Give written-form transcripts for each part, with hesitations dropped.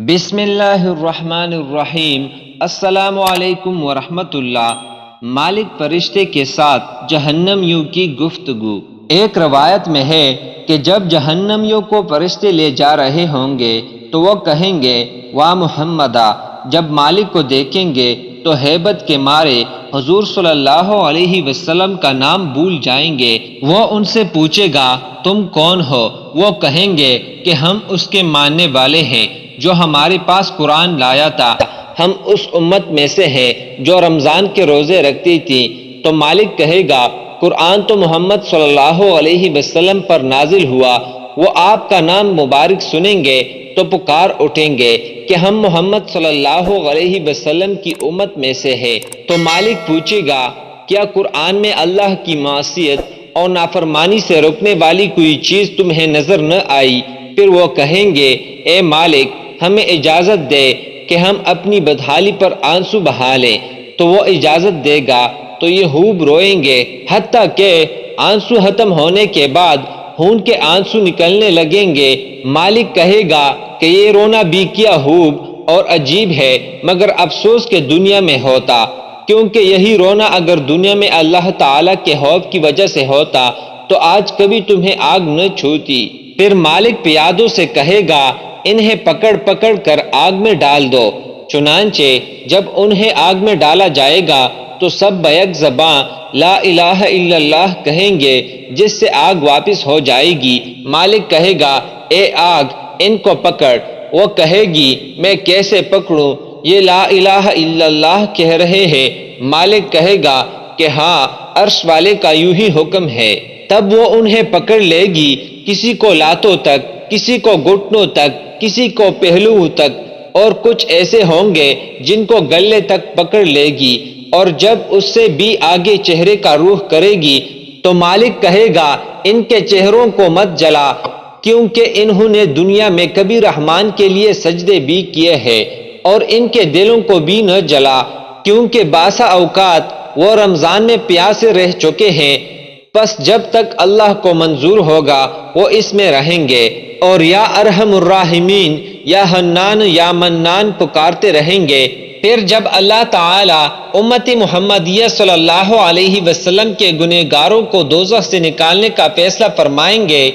بسم اللہ الرحمن الرحیم۔ السلام علیکم ورحمۃ اللہ۔ مالک فرشتے کے ساتھ جہنمیوں کی گفتگو۔ ایک روایت میں ہے کہ جب جہنمیوں کو فرشتے لے جا رہے ہوں گے تو وہ کہیں گے وا محمدہ۔ جب مالک کو دیکھیں گے تو ہیبت کے مارے حضور صلی اللہ علیہ وسلم کا نام بھول جائیں گے۔ وہ ان سے پوچھے گا تم کون ہو؟ وہ کہیں گے کہ ہم اس کے ماننے والے ہیں جو ہمارے پاس قرآن لایا تھا، ہم اس امت میں سے ہیں جو رمضان کے روزے رکھتی تھی۔ تو مالک کہے گا قرآن تو محمد صلی اللہ علیہ وسلم پر نازل ہوا۔ وہ آپ کا نام مبارک سنیں گے تو پکار اٹھیں گے کہ ہم محمد صلی اللہ علیہ وسلم کی امت میں سے ہیں۔ تو مالک پوچھے گا کیا قرآن میں اللہ کی معصیت اور نافرمانی سے روکنے والی کوئی چیز تمہیں نظر نہ آئی؟ پھر وہ کہیں گے اے مالک ہمیں اجازت دے کہ ہم اپنی بدحالی پر آنسو بہا لیں۔ تو وہ اجازت دے گا تو یہ خوب روئیں گے، حتیٰ کہ آنسو ختم ہونے کے بعد خون کے آنسو نکلنے لگیں گے۔ مالک کہے گا کہ یہ رونا بھی کیا خوب اور عجیب ہے، مگر افسوس کہ دنیا میں ہوتا، کیونکہ یہی رونا اگر دنیا میں اللہ تعالیٰ کے خوف کی وجہ سے ہوتا تو آج کبھی تمہیں آگ نہ چھوتی۔ پھر مالک پیادوں سے کہے گا انہیں پکڑ پکڑ کر آگ میں ڈال دو۔ چنانچہ جب انہیں آگ میں ڈالا جائے گا تو سب بیک زباں لا الہ الا اللہ کہیں گے، جس سے آگ واپس ہو جائے گی۔ مالک کہے گا اے آگ ان کو پکڑ۔ وہ کہے گی میں کیسے پکڑوں، یہ لا الہ الا اللہ کہہ رہے ہیں۔ مالک کہے گا کہ ہاں عرش والے کا یوں ہی حکم ہے۔ تب وہ انہیں پکڑ لے گی، کسی کو لاتوں تک، کسی کو گھٹنوں تک، کسی کو پہلوؤں تک، اور کچھ ایسے ہوں گے جن کو گلے تک پکڑ لے گی، اور جب اس سے بھی آگے چہرے کا روح کرے گی تو مالک کہے گا ان کے چہروں کو مت جلا، کیونکہ انہوں نے دنیا میں کبھی رحمان کے لیے سجدے بھی کیے ہیں، اور ان کے دلوں کو بھی نہ جلا، کیونکہ بعض اوقات وہ رمضان میں پیاسے رہ چکے ہیں، پس جب تک اللہ کو منظور ہوگا وہ اس میں رہیں گے، اور یا ارحم الراحمین، یا حنان یا منان پکارتے رہیں گے۔ پھر جب اللہ تعالی امت محمدیہ صلی اللہ علیہ وسلم کے گنہگاروں کو دوزخ سے نکالنے کا فیصلہ فرمائیں گے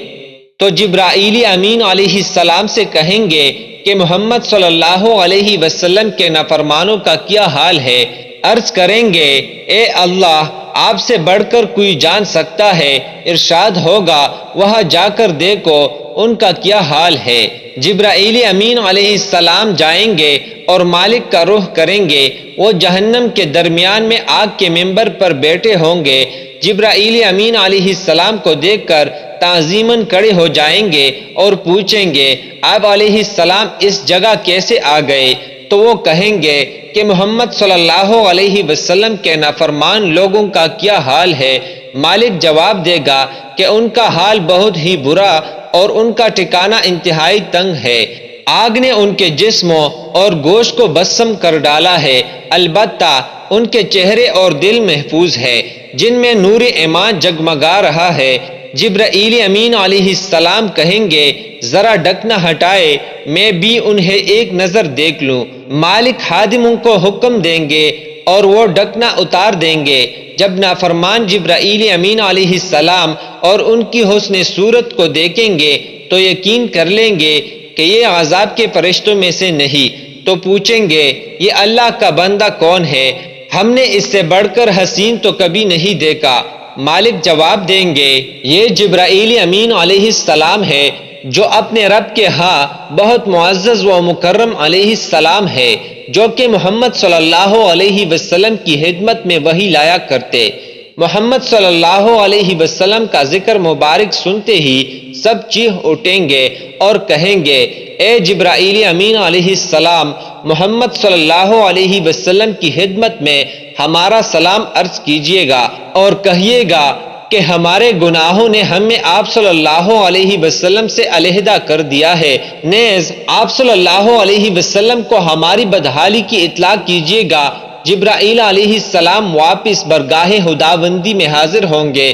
تو جبرائیل امین علیہ السلام سے کہیں گے کہ محمد صلی اللہ علیہ وسلم کے نافرمانوں کا کیا حال ہے؟ عرض کریں گے اے اللہ آپ سے بڑھ کر کوئی جان سکتا ہے؟ ارشاد ہوگا وہاں جا کر دیکھو ان کا کیا حال ہے۔ جبرائیل امین علیہ السلام جائیں گے اور مالک کا رخ کریں گے۔ وہ جہنم کے درمیان میں آگ کے ممبر پر بیٹھے ہوں گے۔ جبرائیل امین علیہ السلام کو دیکھ کر تعظیماً کھڑے ہو جائیں گے اور پوچھیں گے آپ علیہ السلام اس جگہ کیسے آ گئے؟ تو وہ کہیں گے کہ محمد صلی اللہ علیہ وسلم کے نافرمان لوگوں کا کیا حال ہے؟ مالک جواب دے گا کہ ان کا حال بہت ہی برا اور ان کا ٹھکانہ انتہائی تنگ ہے۔ آگ نے ان کے جسموں اور گوشت کو بسم کر ڈالا ہے، البتہ ان کے چہرے اور دل محفوظ ہے، جن میں نور ایمان جگمگا رہا ہے۔ جبرائیل امین علیہ السلام کہیں گے ذرا ڈھکنا ہٹائے میں بھی انہیں ایک نظر دیکھ لوں۔ مالک خادموں کو حکم دیں گے اور وہ ڈھکنا اتار دیں گے۔ جب نافرمان جبرائیل امین علیہ السلام اور ان کی حسن صورت کو دیکھیں گے تو یقین کر لیں گے کہ یہ عذاب کے فرشتوں میں سے نہیں، تو پوچھیں گے یہ اللہ کا بندہ کون ہے؟ ہم نے اس سے بڑھ کر حسین تو کبھی نہیں دیکھا۔ مالک جواب دیں گے یہ جبرائیل امین علیہ السلام ہے جو اپنے رب کے ہاں بہت معزز و مکرم علیہ السلام ہے، جو کہ محمد صلی اللہ علیہ وسلم کی خدمت میں وحی لایا کرتے۔ محمد صلی اللہ علیہ وسلم کا ذکر مبارک سنتے ہی سب چیخ اٹھیں گے اور کہیں گے اے جبرائیل امین علیہ السلام محمد صلی اللہ علیہ وسلم کی خدمت میں ہمارا سلام عرض کیجیے گا اور کہیے گا کہ ہمارے گناہوں نے ہمیں آپ صلی اللہ علیہ وسلم سے علیحدہ کر دیا ہے، نیز آپ صلی اللہ علیہ وسلم کو ہماری بدحالی کی اطلاع کیجیے گا۔ جبرائیل علیہ السلام واپس برگاہ خداوندی میں حاضر ہوں گے۔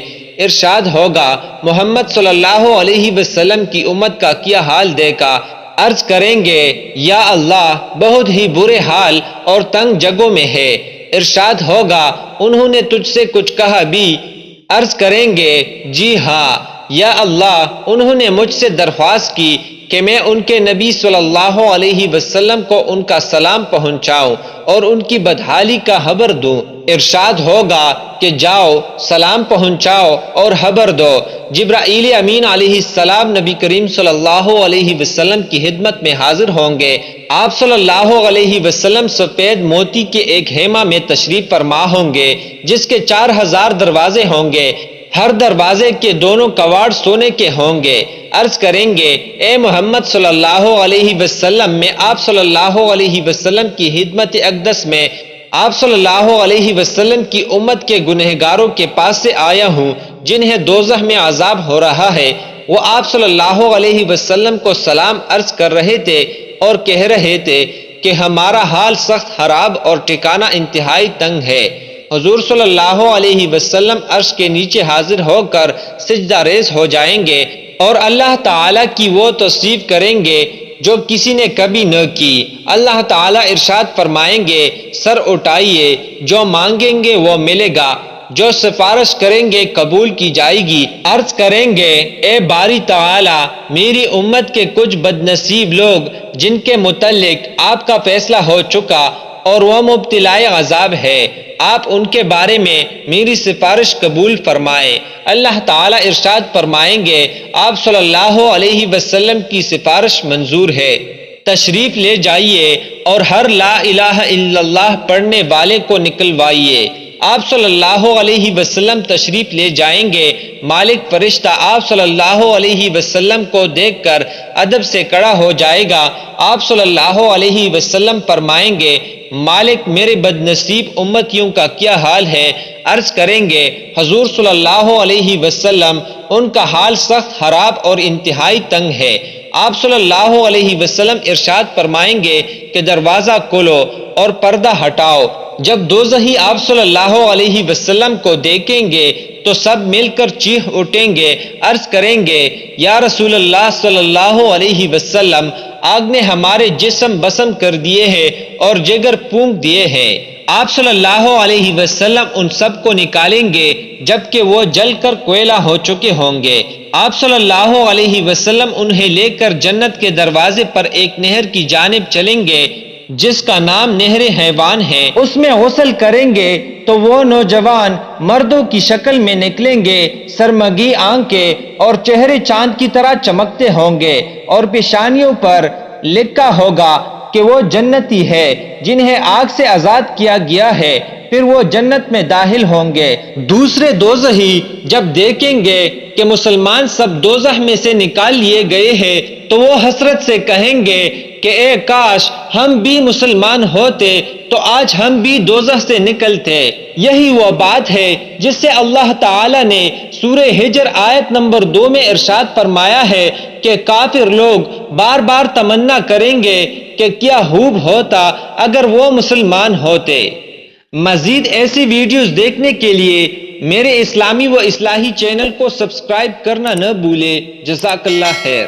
ارشاد ہوگا محمد صلی اللہ علیہ وسلم کی امت کا کیا حال دیکھا؟ عرض کریں گے یا اللہ بہت ہی برے حال اور تنگ جگہوں میں ہے۔ ارشاد ہوگا انہوں نے تجھ سے کچھ کہا بھی؟ عرض کریں گے جی ہاں یا اللہ انہوں نے مجھ سے درخواست کی کہ میں ان کے نبی صلی اللہ علیہ وسلم کو ان کا سلام پہنچاؤں اور ان کی بدحالی کا خبر دوں۔ ارشاد ہوگا کہ جاؤ سلام پہنچاؤ اور خبر دو۔ جبرائیل امین علیہ السلام نبی کریم صلی اللہ علیہ وسلم کی خدمت میں حاضر ہوں گے۔ آپ صلی اللہ علیہ وسلم سفید موتی کے ایک خیمہ میں تشریف فرما ہوں گے جس کے 4000 دروازے ہوں گے، ہر دروازے کے دونوں کواڑ سونے کے ہوں گے۔ عرض کریں گے اے محمد صلی اللہ علیہ وسلم، میں آپ صلی اللہ علیہ وسلم کی خدمت اقدس میں آپ صلی اللہ علیہ وسلم کی امت کے گنہگاروں کے پاس سے آیا ہوں جنہیں دوزخ میں عذاب ہو رہا ہے۔ وہ آپ صلی اللہ علیہ وسلم کو سلام عرض کر رہے تھے اور کہہ رہے تھے کہ ہمارا حال سخت خراب اور ٹھکانہ انتہائی تنگ ہے۔ حضور صلی اللہ علیہ وسلم عرش کے نیچے حاضر ہو کر سجدہ ریز ہو جائیں گے اور اللہ تعالیٰ کی وہ توصیف کریں گے جو کسی نے کبھی نہ کی۔ اللہ تعالیٰ ارشاد فرمائیں گے سر اٹھائیے، جو مانگیں گے وہ ملے گا، جو سفارش کریں گے قبول کی جائے گی۔ عرض کریں گے اے باری تعالیٰ، میری امت کے کچھ بد نصیب لوگ جن کے متعلق آپ کا فیصلہ ہو چکا اور وہ مبتلا عذاب ہے، آپ ان کے بارے میں میری سفارش قبول فرمائیں۔ اللہ تعالیٰ ارشاد فرمائیں گے آپ صلی اللہ علیہ وسلم کی سفارش منظور ہے، تشریف لے جائیے اور ہر لا الہ الا اللہ پڑھنے والے کو نکلوائیے۔ آپ صلی اللہ علیہ وسلم تشریف لے جائیں گے، مالک فرشتہ آپ صلی اللہ علیہ وسلم کو دیکھ کر ادب سے کھڑا ہو جائے گا۔ آپ صلی اللہ علیہ وسلم فرمائیں گے مالک میرے بد نصیب امتیوں کا کیا حال ہے؟ عرض کریں گے حضور صلی اللہ علیہ وسلم ان کا حال سخت خراب اور انتہائی تنگ ہے۔ آپ صلی اللہ علیہ وسلم ارشاد فرمائیں گے کہ دروازہ کھولو اور پردہ ہٹاؤ۔ جب دوزخی آپ صلی اللہ علیہ وسلم کو دیکھیں گے تو سب مل کر چیخ اٹھیں گے، عرض کریں گے یا رسول اللہ صلی اللہ علیہ وسلم، آگ نے ہمارے جسم بسم کر دیے ہیں اور جگر پھونک دیے ہیں۔ آپ صلی اللہ علیہ وسلم ان سب کو نکالیں گے جبکہ وہ جل کر کوئلہ ہو چکے ہوں گے۔ آپ صلی اللہ علیہ وسلم انہیں لے کر جنت کے دروازے پر ایک نہر کی جانب چلیں گے جس کا نام نہر حیوان ہے۔ اس میں غسل کریں گے تو وہ نوجوان مردوں کی شکل میں نکلیں گے، سرمگی آنکھیں اور چہرے چاند کی طرح چمکتے ہوں گے اور پیشانیوں پر لکھا ہوگا کہ وہ جنتی ہے جنہیں آگ سے آزاد کیا گیا ہے، پھر وہ جنت میں داخل ہوں گے۔ دوسرے دوزخی جب دیکھیں گے کہ مسلمان سب دوزخ میں سے نکال لیے گئے ہیں تو وہ حسرت سے کہیں گے کہ اے کاش ہم بھی مسلمان ہوتے تو آج ہم بھی دوزخ سے نکلتے۔ یہی وہ بات ہے جس سے اللہ تعالی نے سورہ ہجر آیت نمبر 2 میں ارشاد فرمایا ہے کہ کافر لوگ بار بار تمنا کریں گے کہ کیا خوب ہوتا اگر وہ مسلمان ہوتے۔ مزید ایسی ویڈیوز دیکھنے کے لیے میرے اسلامی و اصلاحی چینل کو سبسکرائب کرنا نہ بھولے۔ جزاک اللہ خیر۔